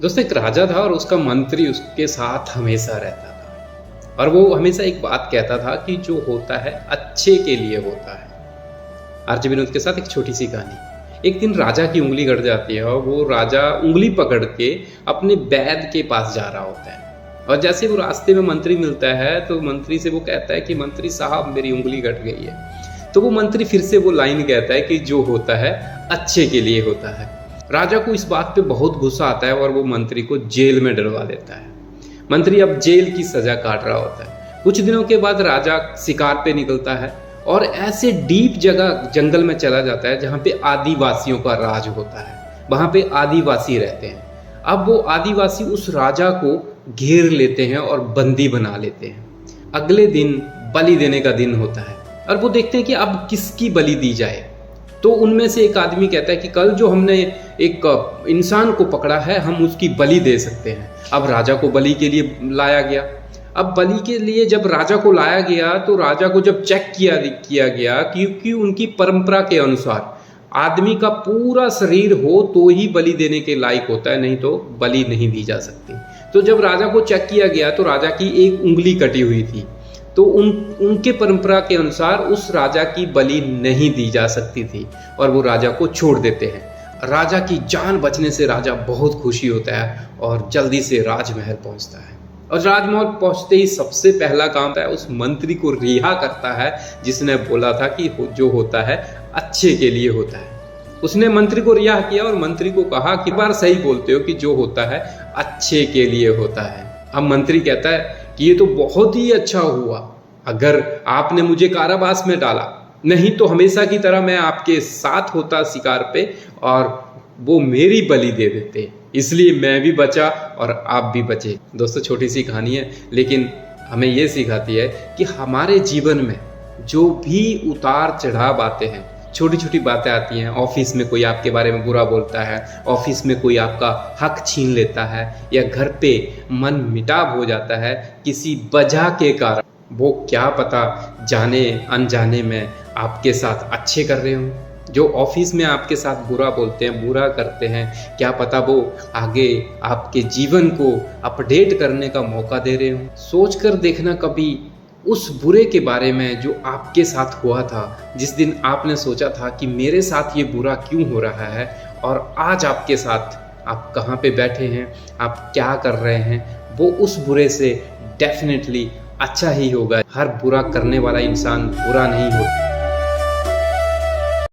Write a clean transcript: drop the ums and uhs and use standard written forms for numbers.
दोस्तों एक राजा था और उसका मंत्री उसके साथ हमेशा रहता था और वो हमेशा एक बात कहता था कि जो होता है अच्छे के लिए होता है। आरजे विनोद के साथ एक छोटी सी कहानी। एक दिन राजा की उंगली कट जाती है और वो राजा उंगली पकड़ के अपने वैद्य के पास जा रहा होता है और जैसे वो रास्ते में मंत्री मिलता है तो मंत्री से वो कहता है कि मंत्री साहब मेरी उंगली कट गई है। तो वो मंत्री फिर से वो लाइन कहता है कि जो होता है अच्छे के लिए होता है। राजा को इस बात पे बहुत गुस्सा आता है और वो मंत्री को जेल में डलवा देता है। मंत्री अब जेल की सजा काट रहा होता है। कुछ दिनों के बाद राजा शिकार पे निकलता है और ऐसे डीप जगह जंगल में चला जाता है जहाँ पे आदिवासियों का राज होता है। वहाँ पे आदिवासी रहते हैं। अब वो आदिवासी उस राजा को घेर लेते हैं और बंदी बना लेते हैं। अगले दिन बलि देने का दिन होता है और वो देखते हैं कि अब किसकी बलि दी जाए। तो उनमें से एक आदमी कहता है कि कल जो हमने एक इंसान को पकड़ा है हम उसकी बलि दे सकते हैं। अब राजा को बलि के लिए लाया गया। अब बलि के लिए जब राजा को लाया गया तो राजा को जब चेक किया गया क्योंकि उनकी परंपरा के अनुसार आदमी का पूरा शरीर हो तो ही बलि देने के लायक होता है, नहीं तो बलि नहीं दी जा सकती। तो जब राजा को चेक किया गया तो राजा की एक उंगली कटी हुई थी, तो उनके परंपरा के अनुसार उस राजा की बलि नहीं दी जा सकती थी और वो राजा को छोड़ देते हैं। राजा की जान बचने से राजा बहुत खुशी होता है और जल्दी से राजमहल पहुंचता है और राजमहल पहुंचते ही सबसे पहला काम है उस मंत्री को रिहा करता है जिसने बोला था कि जो होता है अच्छे के लिए होता है। उसने मंत्री को रिहा किया और मंत्री को कहा कि बार सही बोलते हो कि जो होता है अच्छे के लिए होता है। अब मंत्री कहता है कि ये तो बहुत ही अच्छा हुआ अगर आपने मुझे कारावास में डाला, नहीं तो हमेशा की तरह मैं आपके साथ होता शिकार पे और वो मेरी बलि दे देते, इसलिए मैं भी बचा और आप भी बचे। दोस्तों छोटी सी कहानी है लेकिन हमें ये सिखाती है कि हमारे जीवन में जो भी उतार चढ़ाव आते हैं, छोटी छोटी बातें आती हैं, ऑफिस में कोई आपके बारे में बुरा बोलता है, ऑफिस में कोई आपका हक छीन लेता है या घर पे मन मिटाव हो जाता है किसी वजह के कारण, वो क्या पता जाने अनजाने में आपके साथ अच्छे कर रहे हो। जो ऑफिस में आपके साथ बुरा बोलते हैं, बुरा करते हैं, क्या पता वो आगे आपके जीवन को अपडेट करने का मौका दे रहे हो। सोच कर देखना कभी उस बुरे के बारे में जो आपके साथ हुआ था, जिस दिन आपने सोचा था कि मेरे साथ ये बुरा क्यों हो रहा है, और आज आपके साथ आप कहाँ पे बैठे हैं, आप क्या कर रहे हैं, वो उस बुरे से डेफिनेटली अच्छा ही होगा। हर बुरा करने वाला इंसान बुरा नहीं होता।